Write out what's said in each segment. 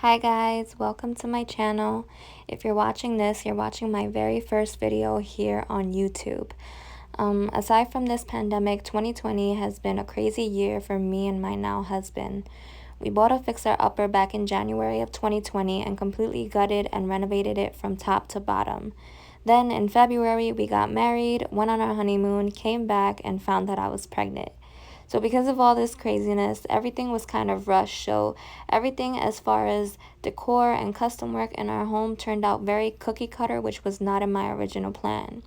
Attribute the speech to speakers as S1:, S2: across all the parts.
S1: Hi guys, welcome to my channel. If you're watching this, you're watching my very first video here on YouTube. Aside from this pandemic, 2020 has been a crazy year for me and my now husband. We bought a fixer-upper back in January of 2020 and completely gutted and renovated it from top to bottom. Then in February, we got married, went on our honeymoon, came back, and found that I was pregnant. So because of all this craziness, everything was kind of rushed. So everything as far as decor and custom work in our home turned out very cookie cutter, which was not in my original plan.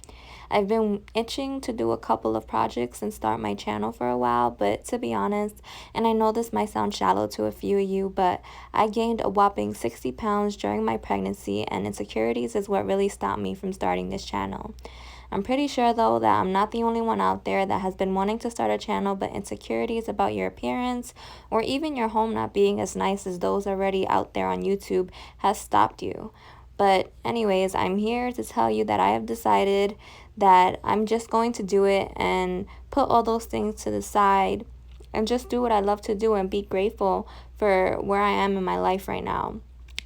S1: I've been itching to do a couple of projects and start my channel for a while, but to be honest, and I know this might sound shallow to a few of you, but I gained a whopping 60 pounds during my pregnancy, and insecurities is what really stopped me from starting this channel. I'm pretty sure though that I'm not the only one out there that has been wanting to start a channel, but insecurities about your appearance or even your home not being as nice as those already out there on YouTube has stopped you. But anyways, I'm here to tell you that I have decided that I'm just going to do it and put all those things to the side and just do what I love to do and be grateful for where I am in my life right now.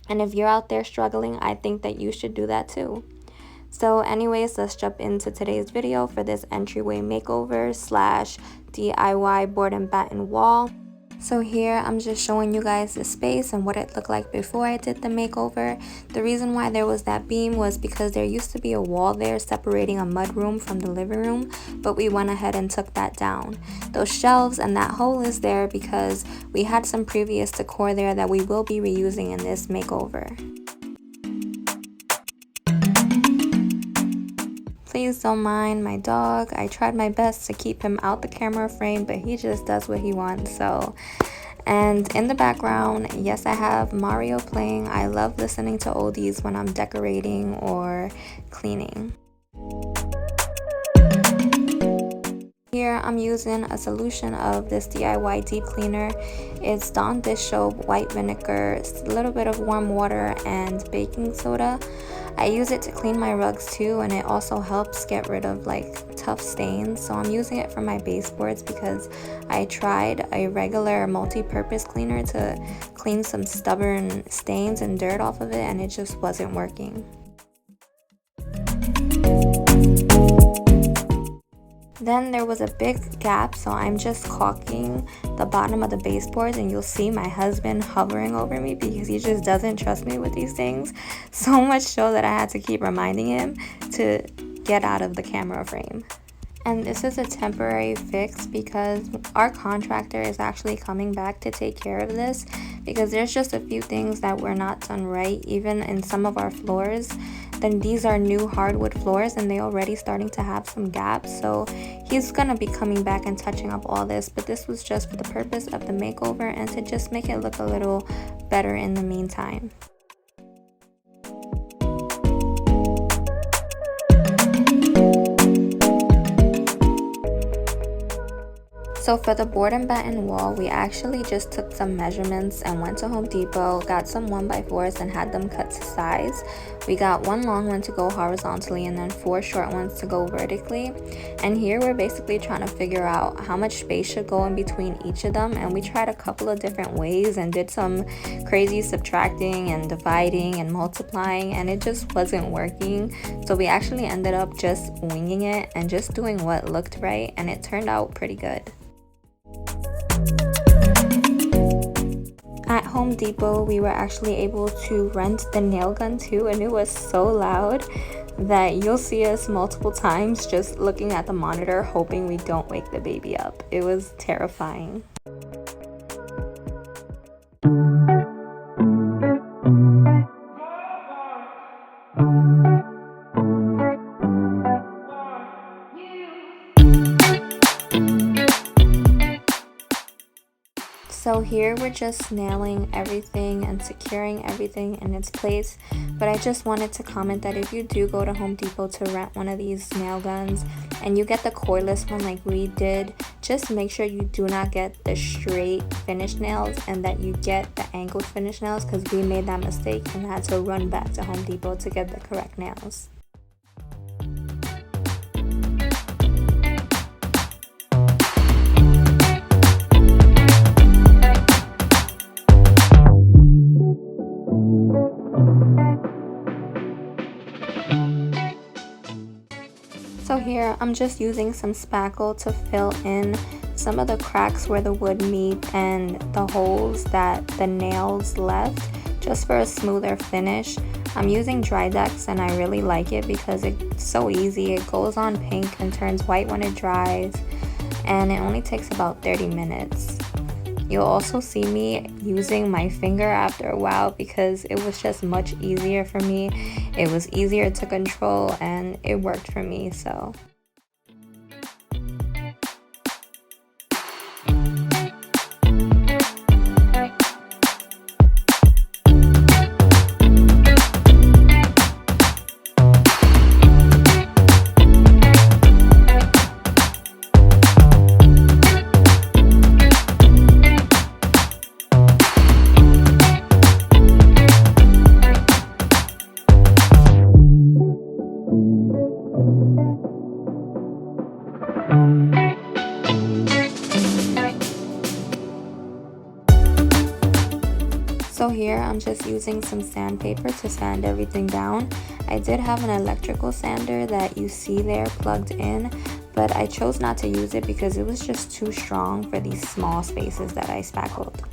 S1: And if you're out there struggling, I think that you should do that too. So anyways, let's jump into today's video for this entryway makeover / DIY board and batten wall. So here I'm just showing you guys the space and what it looked like before I did the makeover. The reason why there was that beam was because there used to be a wall there separating a mudroom from the living room, but we went ahead and took that down. Those shelves and that hole is there because we had some previous decor there that we will be reusing in this makeover. Please don't mind my dog. I tried my best to keep him out the camera frame, but he just does what he wants. And in the background, yes, I have Mario playing. I love listening to oldies when I'm decorating or cleaning. Here I'm using a solution of this DIY deep cleaner. It's Dawn dish soap, white vinegar, a little bit of warm water, and baking soda. I use it to clean my rugs too, and it also helps get rid of like tough stains. So I'm using it for my baseboards because I tried a regular multi-purpose cleaner to clean some stubborn stains and dirt off of it, and it just wasn't working. Then there was a big gap, so I'm just caulking the bottom of the baseboards, and you'll see my husband hovering over me because he just doesn't trust me with these things. So much so that I had to keep reminding him to get out of the camera frame. And this is a temporary fix because our contractor is actually coming back to take care of this because there's just a few things that were not done right, even in some of our floors. Then these are new hardwood floors and they already starting to have some gaps, so he's gonna be coming back and touching up all this, but this was just for the purpose of the makeover and to just make it look a little better in the meantime. So for the board and batten wall, we actually just took some measurements and went to Home Depot, got some 1x4s and had them cut to size. We got one long one to go horizontally and then 4 short ones to go vertically. And here we're basically trying to figure out how much space should go in between each of them. And we tried a couple of different ways and did some crazy subtracting and dividing and multiplying, and it just wasn't working. So we actually ended up just winging it and just doing what looked right, and it turned out pretty good. At Home Depot, we were actually able to rent the nail gun too, and it was so loud that you'll see us multiple times just looking at the monitor hoping we don't wake the baby up. It was terrifying. So here we're just nailing everything and securing everything in its place, but I just wanted to comment that if you do go to Home Depot to rent one of these nail guns and you get the cordless one like we did, just make sure you do not get the straight finished nails and that you get the angled finished nails, because we made that mistake and had to run back to Home Depot to get the correct nails. here I'm just using some spackle to fill in some of the cracks where the wood meet and the holes that the nails left, just for a smoother finish. I'm using Drydex and I really like it because it's so easy. It goes on pink and turns white when it dries, and it only takes about 30 minutes. You'll also see me using my finger after a while because it was just much easier for me. It was easier to control and it worked for me, so. So here I'm just using some sandpaper to sand everything down. I did have an electrical sander that you see there plugged in, but I chose not to use it because it was just too strong for these small spaces that I spackled.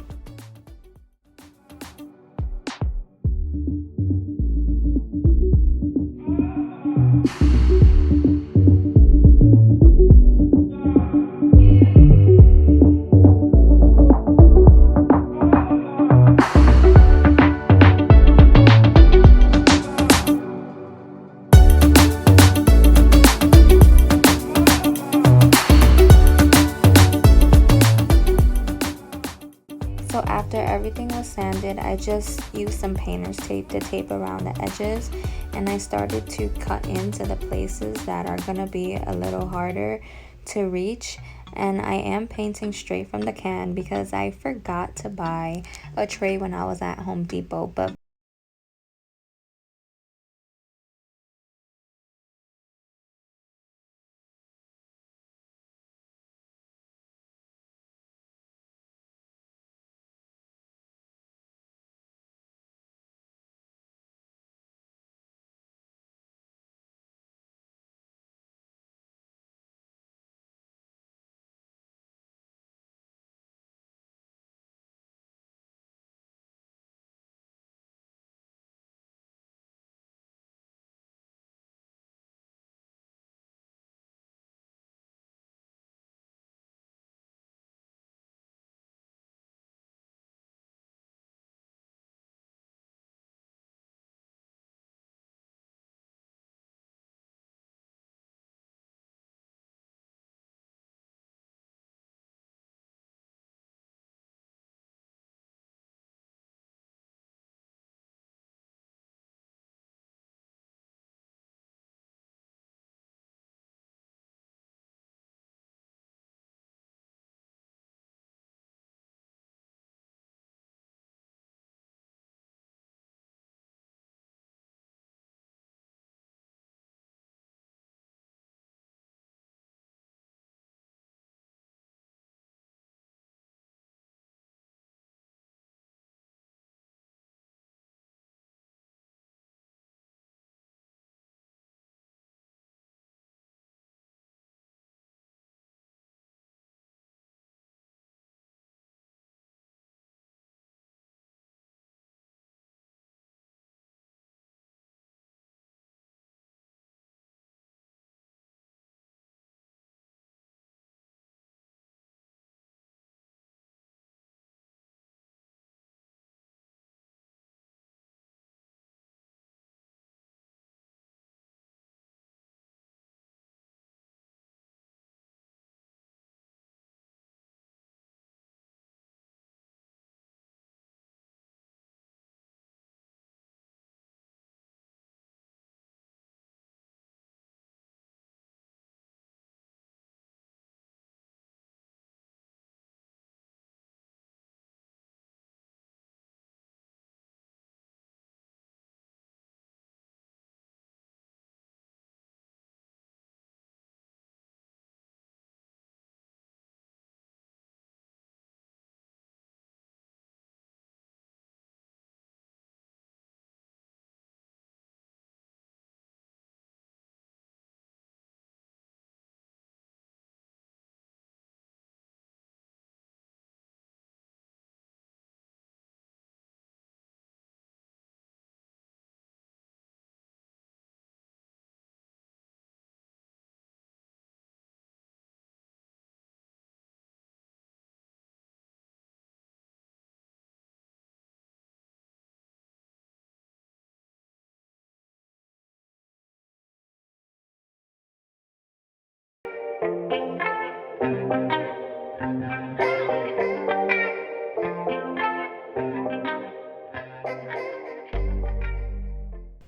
S1: So after everything was sanded, I just used some painter's tape to tape around the edges, and I started to cut into the places that are gonna be a little harder to reach. And I am painting straight from the can because I forgot to buy a tray when I was at Home Depot, but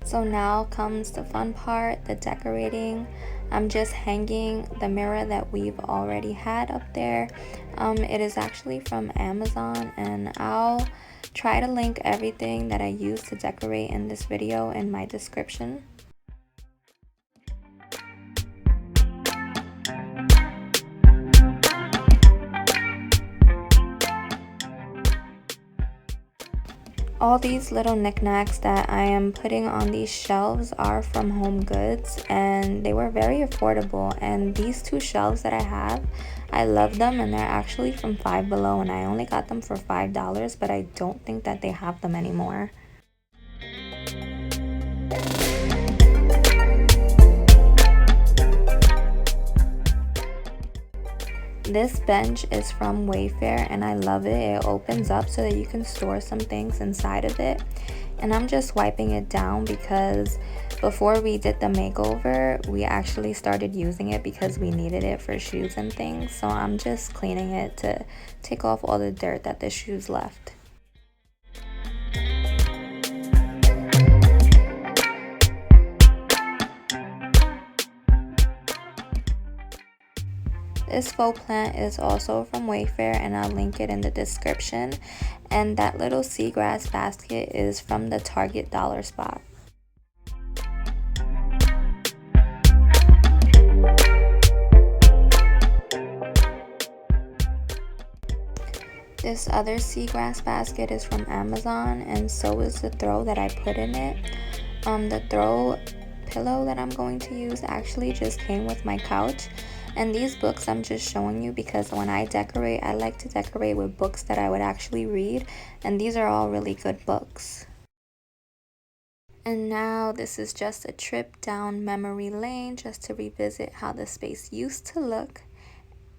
S1: So now comes the fun part, the decorating. I'm just hanging the mirror that we've already had up there. It is actually from Amazon, and I'll try to link everything that I use to decorate in this video in my description. All these little knickknacks that I am putting on these shelves are from Home Goods, and they were very affordable. And these two shelves that I have, I love them, and they're actually from Five Below, and I only got them for $5, but I don't think that they have them anymore. This bench is from Wayfair, and I love it. It opens up so that you can store some things inside of it. And I'm just wiping it down because before we did the makeover, we actually started using it because we needed it for shoes and things. So I'm just cleaning it to take off all the dirt that the shoes left. This faux plant is also from Wayfair, and I'll link it in the description. And that little seagrass basket is from the Target dollar spot. This other seagrass basket is from Amazon, and so is the throw that I put in it. The throw pillow that I'm going to use actually just came with my couch. And these books I'm just showing you because when I decorate, I like to decorate with books that I would actually read, and these are all really good books. And now this is just a trip down memory lane just to revisit how the space used to look.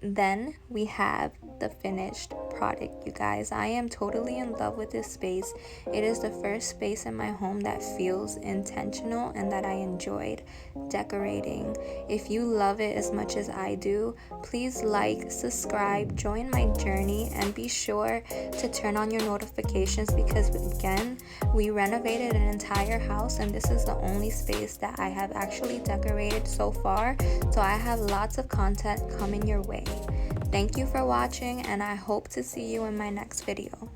S1: Then we have the finished product, you guys. I am totally in love with this space. It is the first space in my home that feels intentional and that I enjoyed decorating. If you love it as much as I do, please like, subscribe, join my journey, and be sure to turn on your notifications because again, we renovated an entire house, and this is the only space that I have actually decorated so far. So I have lots of content coming your way. Thank you for watching, and I hope to see you in my next video.